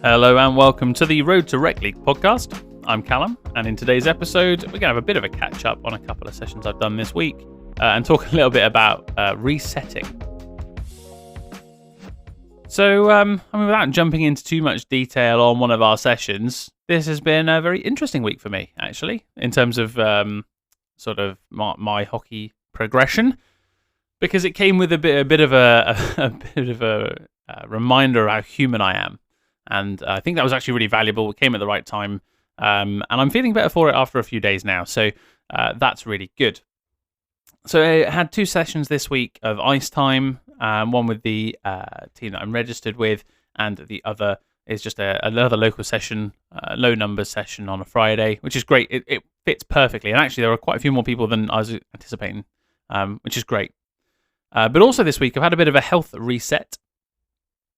Hello and welcome to the Road to Rec League podcast. I'm Callum, and in today's episode, we're going to have a bit of a catch up on a couple of sessions I've done this week and talk a little bit about resetting. So, without jumping into too much detail on one of our sessions, this has been a very interesting week for me, actually, in terms of sort of my hockey progression, because it came with a bit of a reminder of how human I am. And I think that was actually really valuable. It came at the right time. And I'm feeling better for it after a few days now. So that's really good. So I had 2 sessions this week of ice time. One with the team that I'm registered with. And the other is just another local session, low numbers session on a Friday, which is great. It fits perfectly. And actually, there are quite a few more people than I was anticipating, which is great. But also this week, I've had a bit of a health reset,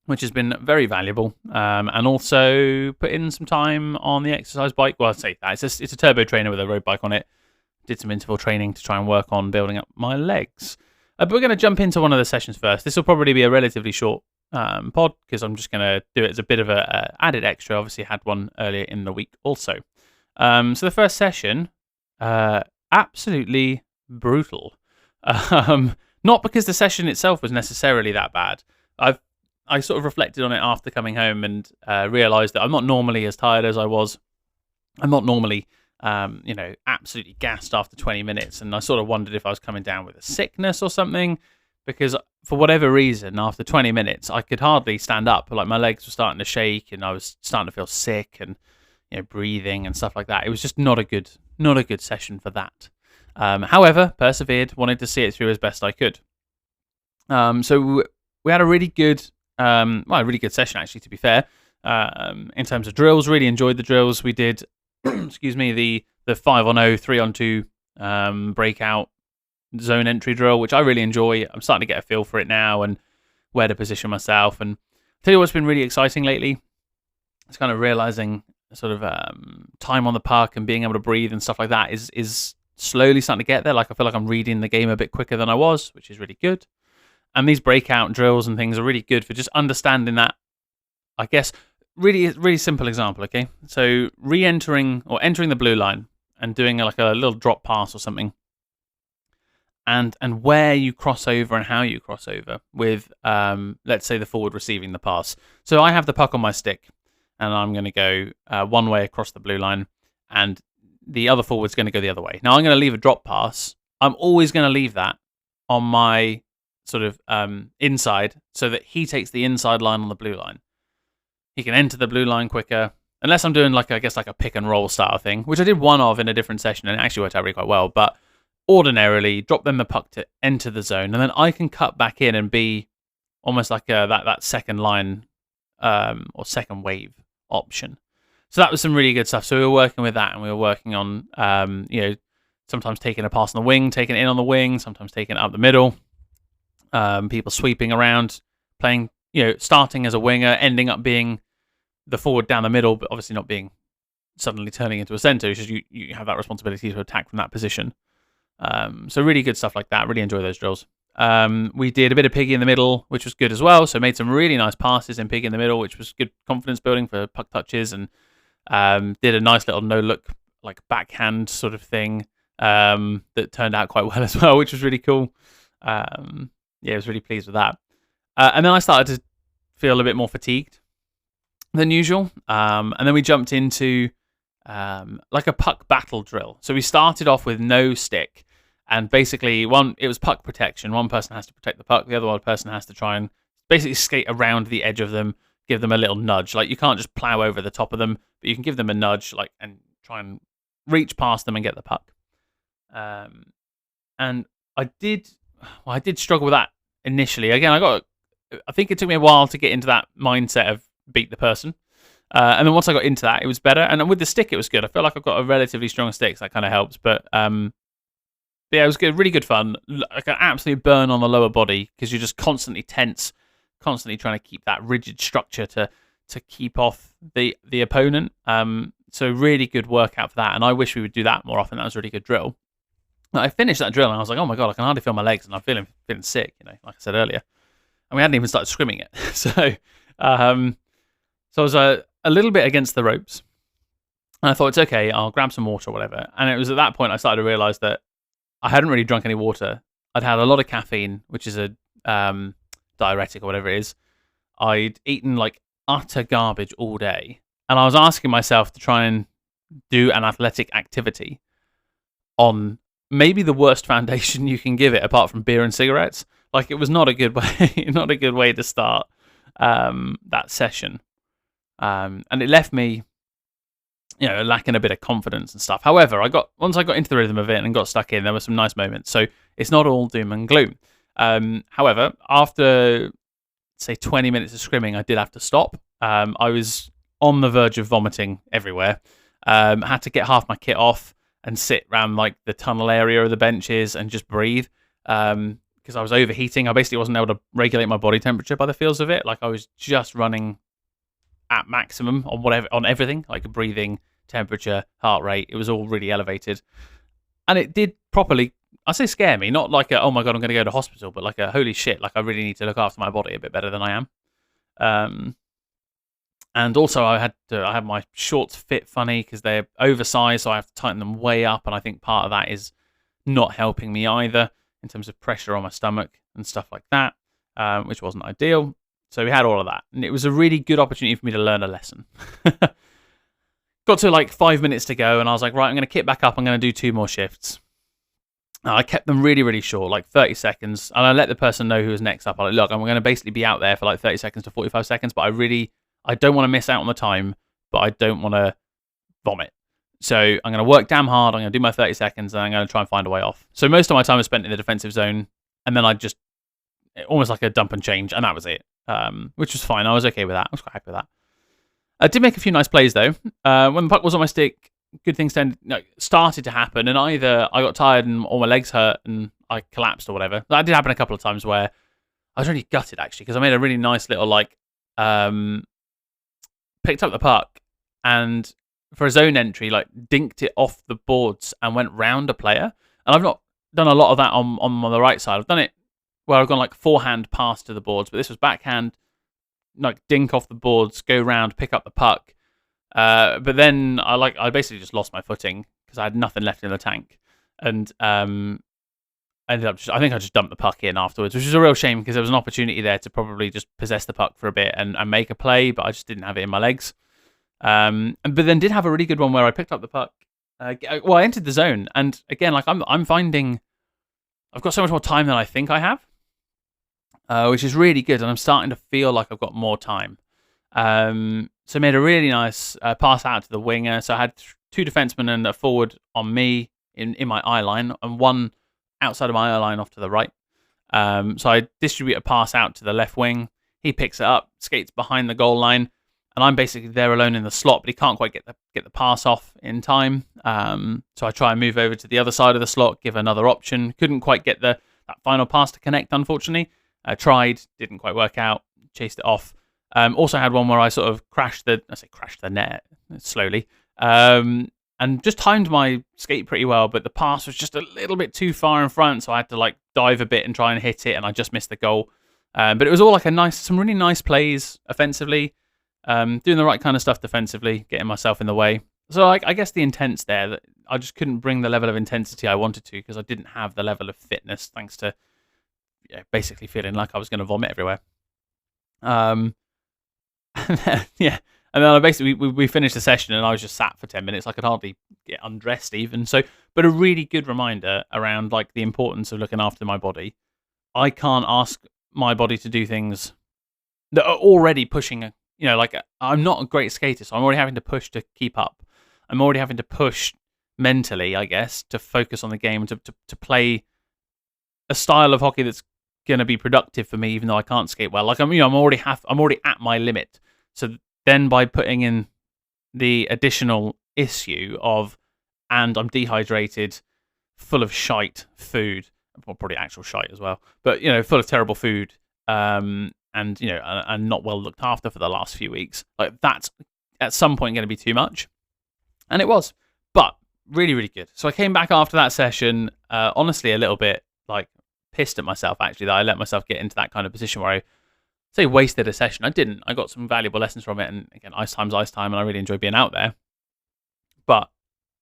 which has been very valuable, and also put in some time on the exercise bike. Well, I'd say that. It's a turbo trainer with a road bike on it. Did some interval training to try and work on building up my legs. But we're going to jump into one of the sessions first. This will probably be a relatively short pod, because I'm just going to do it as a bit of a added extra. Obviously, had one earlier in the week also. So the first session, absolutely brutal. Not because the session itself was necessarily that bad. I sort of reflected on it after coming home and realised that I'm not normally as tired as I was. I'm not normally, absolutely gassed after 20 minutes. And I sort of wondered if I was coming down with a sickness or something, because for whatever reason, after 20 minutes, I could hardly stand up. Like my legs were starting to shake and I was starting to feel sick and breathing and stuff like that. It was just not a good session for that. However, persevered, wanted to see it through as best I could. So we had a really good session, actually, to be fair, in terms of drills. Really enjoyed the drills. We did, the 5-on-0, 3-on-2 breakout zone entry drill, which I really enjoy. I'm starting to get a feel for it now and where to position myself. And I'll tell you what's been really exciting lately. It's kind of realizing sort of time on the puck and being able to breathe and stuff like that is slowly starting to get there. Like I feel like I'm reading the game a bit quicker than I was, which is really good. And these breakout drills and things are really good for just understanding that, I guess. Really simple example, okay? So re-entering or entering the blue line and doing like a little drop pass or something. And where you cross over and how you cross over with, let's say, the forward receiving the pass. So I have the puck on my stick and I'm going to go one way across the blue line and the other forward's going to go the other way. Now I'm going to leave a drop pass. I'm always going to leave that on my sort of inside, so that he takes the inside line on the blue line. He can enter the blue line quicker, unless I'm doing like a pick and roll style thing, which I did one of in a different session and it actually worked out really quite well. But ordinarily, drop them the puck to enter the zone, and then I can cut back in and be almost like that second line or second wave option. So that was some really good stuff. So we were working with that, and we were working on sometimes taking a pass on the wing, taking it in on the wing, sometimes taking it up the middle. People sweeping around, playing, starting as a winger, ending up being the forward down the middle, but obviously not being suddenly turning into a centre. It's just you have that responsibility to attack from that position. So really good stuff like that. Really enjoy those drills. We did a bit of piggy in the middle, which was good as well. So made some really nice passes in piggy in the middle, which was good confidence building for puck touches, and did a nice little no look like backhand sort of thing that turned out quite well as well, which was really cool. I was really pleased with that. And then I started to feel a bit more fatigued than usual. And then we jumped into like a puck battle drill. So we started off with no stick. And basically, it was puck protection. One person has to protect the puck. The other one person has to try and basically skate around the edge of them, give them a little nudge. Like, you can't just plow over the top of them, but you can give them a nudge, and try and reach past them and get the puck. And I did struggle with that initially. Again, I think it took me a while to get into that mindset of beat the person. And then once I got into that, it was better. And with the stick, it was good. I feel like I've got a relatively strong stick, so that kind of helps. But yeah, it was good, really good fun. Like an absolute burn on the lower body, because you're just constantly tense, constantly trying to keep that rigid structure to keep off the opponent. So really good workout for that. And I wish we would do that more often. That was a really good drill. I finished that drill and I was like, oh my God, I can hardly feel my legs and I'm feeling sick, like I said earlier. And we hadn't even started scrimming it. So I was a little bit against the ropes. And I thought, it's okay, I'll grab some water or whatever. And it was at that point I started to realise that I hadn't really drunk any water. I'd had a lot of caffeine, which is a diuretic or whatever it is. I'd eaten like utter garbage all day. And I was asking myself to try and do an athletic activity on maybe the worst foundation you can give it, apart from beer and cigarettes. Like, it was not a good way, not a good way to start that session. And it left me, lacking a bit of confidence and stuff. However, once I got into the rhythm of it and got stuck in, there were some nice moments. So it's not all doom and gloom. However, after, say, 20 minutes of scrimming, I did have to stop. I was on the verge of vomiting everywhere. I had to get half my kit off and sit around like the tunnel area of the benches and just breathe because I was overheating. I basically wasn't able to regulate my body temperature by the feels of it. Like, I was just running at maximum on everything, like breathing, temperature, heart rate. It was all really elevated, and it did properly, I say, scare me. Not like oh my god, I'm going to go to hospital, but like a holy shit, like I really need to look after my body a bit better than I am. And also I had my shorts fit funny because they're oversized, so I have to tighten them way up, and I think part of that is not helping me either in terms of pressure on my stomach and stuff like that, which wasn't ideal. So we had all of that, and it was a really good opportunity for me to learn a lesson. Got to like 5 minutes to go, and I was like, right, I'm going to kit back up. I'm going to do 2 more shifts. I kept them really, really short, like 30 seconds, and I let the person know who was next up. I like, look, I'm going to basically be out there for like 30 seconds to 45 seconds, but I don't want to miss out on the time, but I don't want to vomit. So I'm going to work damn hard. I'm going to do my 30 seconds, and I'm going to try and find a way off. So most of my time was spent in the defensive zone, and then I just almost like a dump and change, and that was it, which was fine. I was okay with that. I was quite happy with that. I did make a few nice plays, though. When the puck was on my stick, good things started to happen, and either I got tired and all my legs hurt and I collapsed or whatever. That did happen a couple of times where I was really gutted, actually, because I made a really nice little, picked up the puck and for a zone entry, dinked it off the boards and went round a player. And I've not done a lot of that on the right side. I've done it where I've gone forehand pass to the boards, but this was backhand, dink off the boards, go round, pick up the puck. But then I basically just lost my footing because I had nothing left in the tank, and ended up I think I just dumped the puck in afterwards, which was a real shame because there was an opportunity there to probably just possess the puck for a bit and make a play, but I just didn't have it in my legs. But then did have a really good one where I picked up the puck. I entered the zone, and again, I'm finding I've got so much more time than I think I have, which is really good, and I'm starting to feel like I've got more time. So I made a really nice pass out to the winger. So I had 2 defensemen and a forward on me in my eye line, and one outside of my eye line off to the right. So I distribute a pass out to the left wing. He picks it up, skates behind the goal line, and I'm basically there alone in the slot, but he can't quite get the pass off in time. So I try and move over to the other side of the slot, give another option. Couldn't quite get that final pass to connect, unfortunately. Tried, didn't quite work out, chased it off. Also had one where I sort of crashed the net slowly, and just timed my skate pretty well, but the pass was just a little bit too far in front, so I had to dive a bit and try and hit it, and I just missed the goal. But it was all some really nice plays offensively, doing the right kind of stuff defensively, getting myself in the way. So I guess the intent's there, that I just couldn't bring the level of intensity I wanted to because I didn't have the level of fitness, thanks to basically feeling like I was going to vomit everywhere. And then I basically we finished the session, and I was just sat for 10 minutes. I could hardly get undressed even. So, but a really good reminder around the importance of looking after my body. I can't ask my body to do things that are already pushing. I'm not a great skater, so I'm already having to push to keep up. I'm already having to push mentally, I guess, to focus on the game, to play a style of hockey that's going to be productive for me, even though I can't skate well. I'm already at my limit. So then by putting in the additional issue of, and I'm dehydrated, full of shite food, well, probably actual shite as well, but full of terrible food, and not well looked after for the last few weeks. That's at some point going to be too much, and it was, but really, really good. So I came back after that session, honestly, a little bit pissed at myself actually that I let myself get into that kind of position where I say wasted a session. I didn't. I got some valuable lessons from it, and again, ice time, and I really enjoyed being out there. But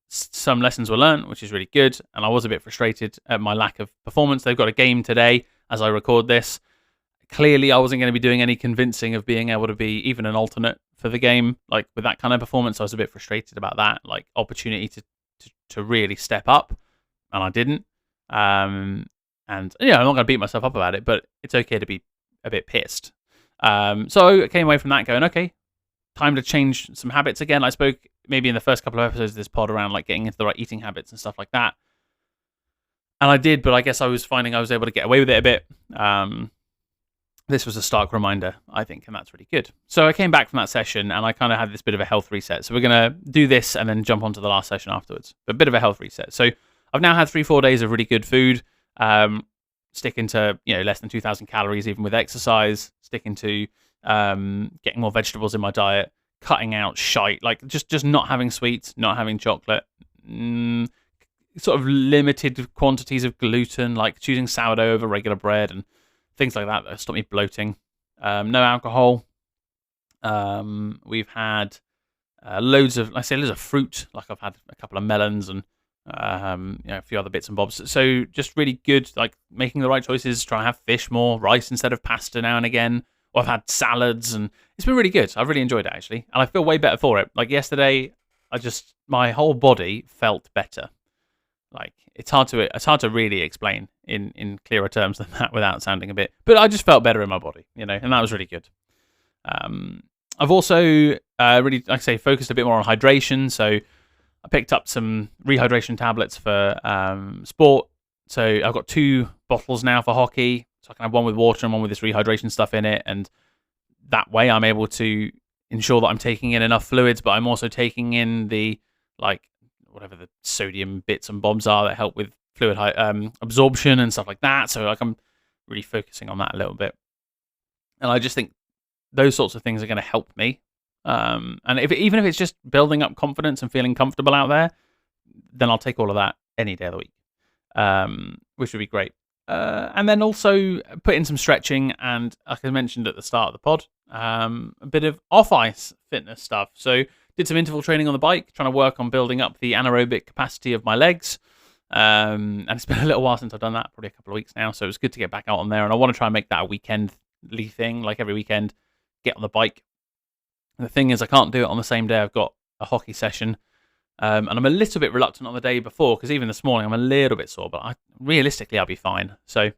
some lessons were learned, which is really good, and I was a bit frustrated at my lack of performance. They've got a game today as I record this. Clearly, I wasn't going to be doing any convincing of being able to be even an alternate for the game, like with that kind of performance. I was a bit frustrated about that, like opportunity to really step up, and I didn't. And I'm not going to beat myself up about it, but it's okay to be a bit pissed. So I came away from that going, okay, time to change some habits again. I spoke maybe in the first couple of episodes of this pod around like getting into the right eating habits and stuff like that. And I did, but I guess I was finding I was able to get away with it a bit. This was a stark reminder, I think, and that's really good. So I came back from that session and I kind of had this bit of a health reset. So we're going to do this and then jump onto the last session afterwards. But a bit of a health reset. So I've now had 3-4 days of really good food, sticking to less than 2,000 calories even with exercise, sticking to getting more vegetables in my diet, cutting out shite, like just not having sweets, not having chocolate, sort of limited quantities of gluten, like choosing sourdough over regular bread and things like that stop me bloating. No alcohol. We've had loads of fruit. Like I've had a couple of melons and a few other bits and bobs. So just really good, like making the right choices. Try and have fish more, rice instead of pasta now and again. Or I've had salads, and it's been really good. I've really enjoyed it actually, and I feel way better for it. Like yesterday, my whole body felt better. Like it's hard to really explain in clearer terms than that without sounding a bit. But I just felt better in my body, and that was really good. I've also really, like I say, focused a bit more on hydration. So I picked up some rehydration tablets for sport. So I've got 2 bottles now for hockey. So I can have one with water and one with this rehydration stuff in it. And that way I'm able to ensure that I'm taking in enough fluids, but I'm also taking in the, like, whatever the sodium bits and bobs are that help with fluid absorption and stuff like that. So like I'm really focusing on that a little bit. And I just think those sorts of things are going to help me. And even if it's just building up confidence and feeling comfortable out there, then I'll take all of that any day of the week, which would be great. And then also put in some stretching and, like I mentioned at the start of the pod, a bit of off-ice fitness stuff. So did some interval training on the bike, trying to work on building up the anaerobic capacity of my legs. And it's been a little while since I've done that, probably a couple of weeks now. So it was good to get back out on there. And I want to try and make that a weekendly thing, like every weekend, get on the bike. And the thing is, I can't do it on the same day I've got a hockey session. And I'm a little bit reluctant on the day before, because even this morning I'm a little bit sore, but realistically I'll be fine. So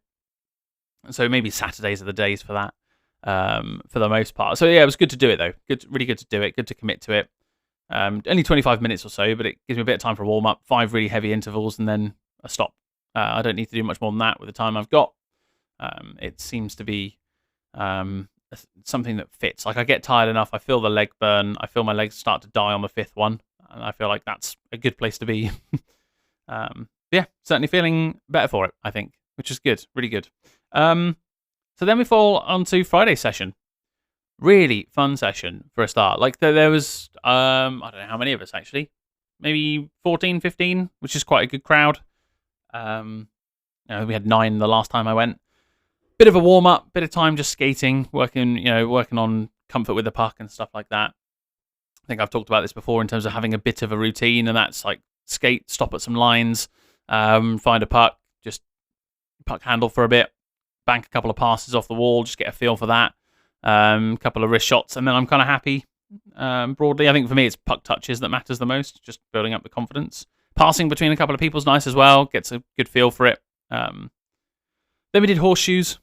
maybe Saturdays are the days for that, for the most part. So yeah, it was good to do it though. Really good to do it. Good to commit to it. Only 25 minutes or so, but it gives me a bit of time for a warm up, 5 really heavy intervals, and then a stop. I don't need to do much more than that with the time I've got. It seems to be something that fits. Like I get tired enough, I feel the leg burn, I feel my legs start to die on the 5th one, and I feel like that's a good place to be. Yeah, certainly feeling better for it, I think, which is good, really good. So then we fall onto Friday session. Really fun session for a start. Like there was, I don't know how many of us actually, maybe 14, 15, which is quite a good crowd. We had 9 the last time I went. Bit of a warm up, bit of time just skating, working on comfort with the puck and stuff like that. I think I've talked about this before in terms of having a bit of a routine, and that's like skate, stop at some lines, find a puck, just puck handle for a bit, bank a couple of passes off the wall, just get a feel for that. Couple of wrist shots, and then I'm kind of happy. Broadly, I think for me it's puck touches that matters the most, just building up the confidence. Passing between a couple of people's nice as well, gets a good feel for it. Then we did horseshoes,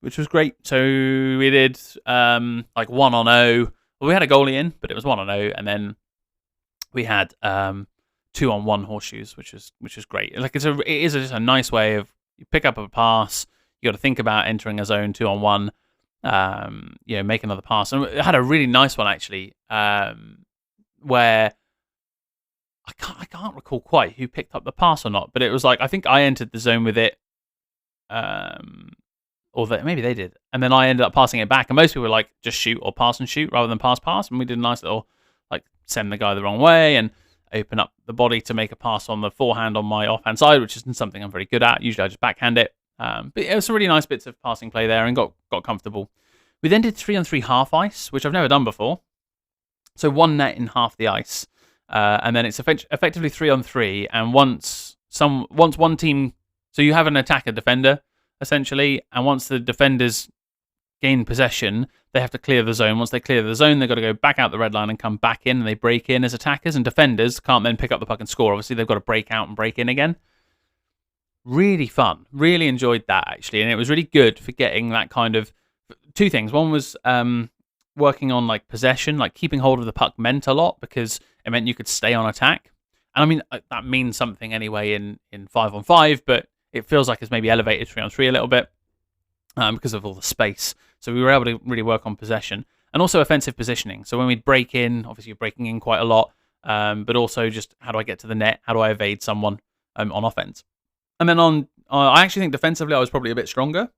which was great. So we did like 1 on 0. Well, we had a goalie in, but it was 1 on 0, and then we had 2 on 1 horseshoes, which is great. Like it is just a nice way of, you pick up a pass, you got to think about entering a zone 2 on 1. Make another pass. And it had a really nice one actually, where I can't recall quite who picked up the pass or not, but it was like, I think I entered the zone with it, or maybe they did, and then I ended up passing it back. And most people were like, just shoot or pass and shoot rather than pass. And we did a nice little like send the guy the wrong way and open up the body to make a pass on the forehand on my offhand side, which isn't something I'm very good at. Usually I just backhand it. But it was some really nice bits of passing play there and got comfortable. We then did 3-on-3 half ice, which I've never done before. So one net in half the ice, and then it's effectively 3-on-3. And once one team, so you have an attacker defender essentially, and once the defenders gain possession, they have to clear the zone. Once they clear the zone, they've got to go back out the red line and come back in, and they break in as attackers. And defenders can't then pick up the puck and score. Obviously, they've got to break out and break in again. Really fun. Really enjoyed that, actually. And it was really good for getting that kind of... Two things. One was working on like possession, like keeping hold of the puck meant a lot because it meant you could stay on attack. And I mean, that means something anyway in 5-on-5, but it feels like it's maybe elevated 3-on-3 a little bit because of all the space. So we were able to really work on possession and also offensive positioning. So when we'd break in, obviously you're breaking in quite a lot, but also just how do I get to the net? How do I evade someone on offense? And then I actually think defensively I was probably a bit stronger.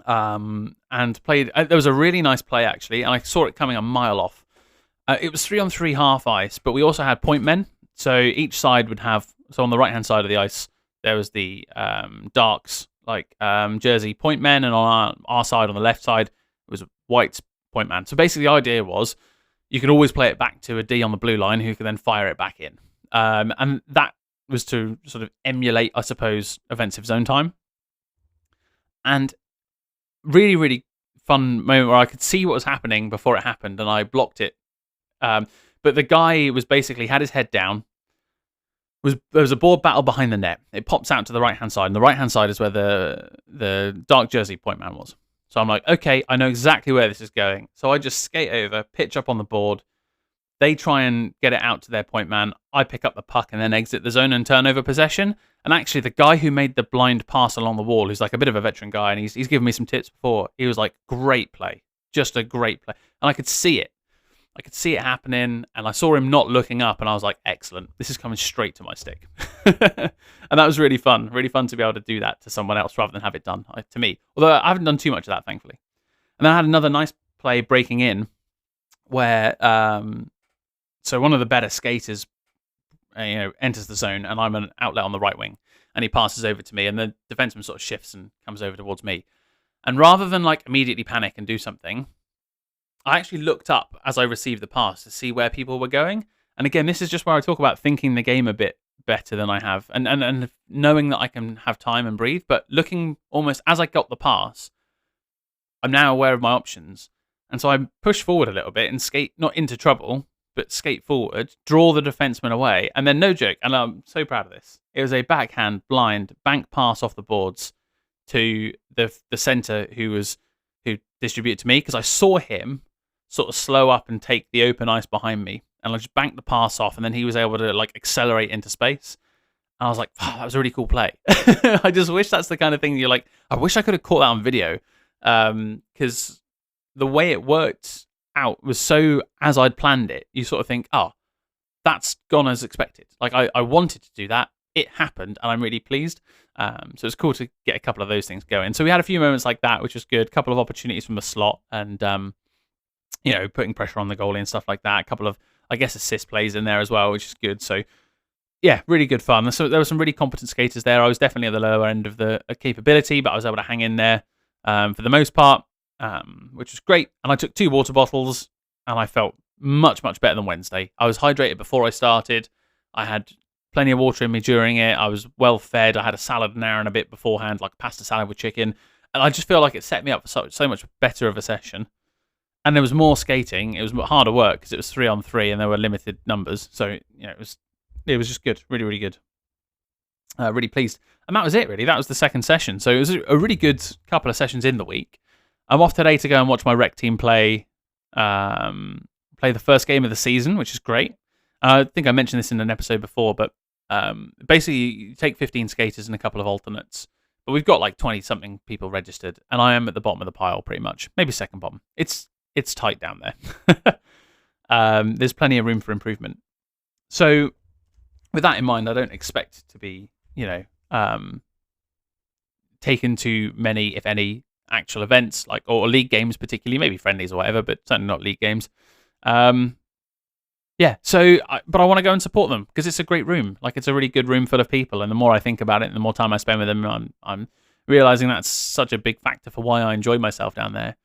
And played. There was a really nice play actually, and I saw it coming a mile off. It was 3-on-3 half ice, but we also had point men. So each side would have. So on the right hand side of the ice, there was the Darks jersey point men, and on our side, on the left side, it was White's point man. So basically, the idea was you could always play it back to a D on the blue line, who could then fire it back in, and that was to sort of emulate, I suppose, offensive zone time. And really, really fun moment where I could see what was happening before it happened, and I blocked it. But the guy was basically had his head down. There was a board battle behind the net. It pops out to the right-hand side, and the right-hand side is where the dark jersey point man was. So I'm like, okay, I know exactly where this is going. So I just skate over, pitch up on the board. They try and get it out to their point man. I pick up the puck and then exit the zone and turn over possession. And actually, the guy who made the blind pass along the wall, who's like a bit of a veteran guy, and he's given me some tips before, he was like, great play. Just a great play. And I could see it. I could see it happening, and I saw him not looking up, and I was like, excellent. This is coming straight to my stick. And that was really fun. Really fun to be able to do that to someone else rather than have it done to me. Although I haven't done too much of that, thankfully. And then I had another nice play breaking in where... So one of the better skaters, enters the zone, and I'm an outlet on the right wing, and he passes over to me, and the defenseman sort of shifts and comes over towards me. And rather than like immediately panic and do something, I actually looked up as I received the pass to see where people were going. And again, this is just where I talk about thinking the game a bit better than I have, and knowing that I can have time and breathe. But looking almost as I got the pass, I'm now aware of my options, and so I push forward a little bit and skate not into trouble, but skate forward, draw the defenseman away, and then no joke, and I'm so proud of this. It was a backhand blind bank pass off the boards to the centre who distributed to me, because I saw him sort of slow up and take the open ice behind me, and I just banked the pass off, and then he was able to like accelerate into space. And I was like, oh, that was a really cool play. I just wish that's the kind of thing you're like, I wish I could have caught that on video, because the way it worked out was so as I'd planned it. You sort of think, oh, that's gone as expected. Like I wanted to do that. It happened, and I'm really pleased. So it's cool to get a couple of those things going. So we had a few moments like that, which was good. A couple of opportunities from the slot, and putting pressure on the goalie and stuff like that. A couple of, I guess, assist plays in there as well, which is good. So yeah, really good fun. So there were some really competent skaters there. I was definitely at the lower end of the capability, but I was able to hang in there for the most part. Which was great. And I took 2 water bottles, and I felt much, much better than Wednesday. I was hydrated before I started. I had plenty of water in me during it. I was well fed. I had a salad an hour and a bit beforehand, like pasta salad with chicken. And I just feel like it set me up for so much better of a session. And there was more skating. It was harder work because it was 3-on-3 and there were limited numbers. So, it was just good. Really, really good. Really pleased. And that was it, really. That was the second session. So it was a really good couple of sessions in the week. I'm off today to go and watch my rec team play the first game of the season, which is great. I think I mentioned this in an episode before, but basically you take 15 skaters and a couple of alternates. But we've got like 20-something people registered, and I am at the bottom of the pile pretty much. Maybe second bottom. It's tight down there. There's plenty of room for improvement. So with that in mind, I don't expect to be, taken to many, if any, actual events or league games particularly, maybe friendlies or whatever, but certainly not league games. But I want to go and support them because it's a great room. Like, it's a really good room full of people, and the more I think about it, the more time I spend with them, I'm realizing that's such a big factor for why I enjoy myself down there.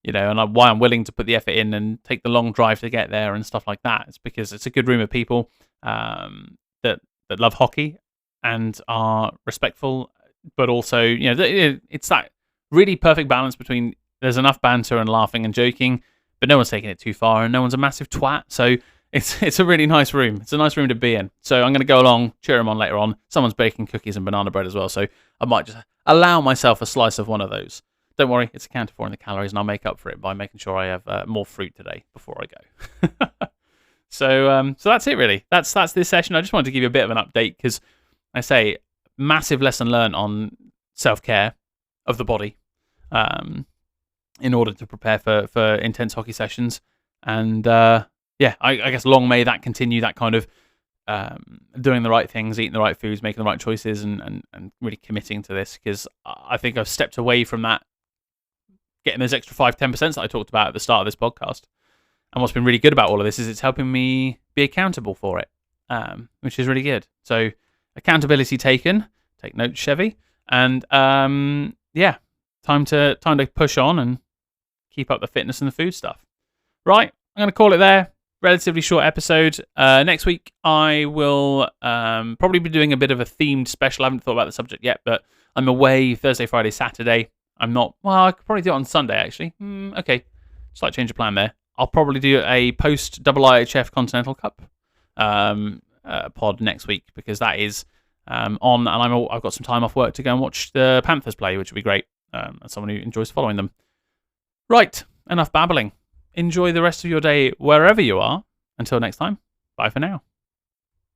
and why I'm willing to put the effort in and take the long drive to get there and stuff like that. It's because it's a good room of people that love hockey and are respectful, but also, it's that really perfect balance between there's enough banter and laughing and joking, but no one's taking it too far and no one's a massive twat. So it's a really nice room. It's a nice room to be in. So I'm going to go along, cheer them on later on. Someone's baking cookies and banana bread as well, so I might just allow myself a slice of one of those. Don't worry, it's accounted for in the calories, and I'll make up for it by making sure I have more fruit today before I go. So that's it, really. That's this session. I just wanted to give you a bit of an update because I say massive lesson learned on self-care of the body in order to prepare for intense hockey sessions. And I guess long may that continue, that kind of doing the right things, eating the right foods, making the right choices, and really committing to this, because I think I've stepped away from that, getting those extra 5-10% that I talked about at the start of this podcast. And what's been really good about all of this is it's helping me be accountable for it, which is really good. So accountability taken. Take note, Chevy. And time to push on and keep up the fitness and the food stuff. Right, I'm going to call it there. Relatively short episode. Next week, I will probably be doing a bit of a themed special. I haven't thought about the subject yet, but I'm away Thursday, Friday, Saturday. I could probably do it on Sunday, actually. Okay, slight change of plan there. I'll probably do a post-IIHF Continental Cup pod next week, because that is on, and I've got some time off work to go and watch the Panthers play, which would be great, as someone who enjoys following them. Right, enough babbling. Enjoy the rest of your day wherever you are. Until next time, bye for now.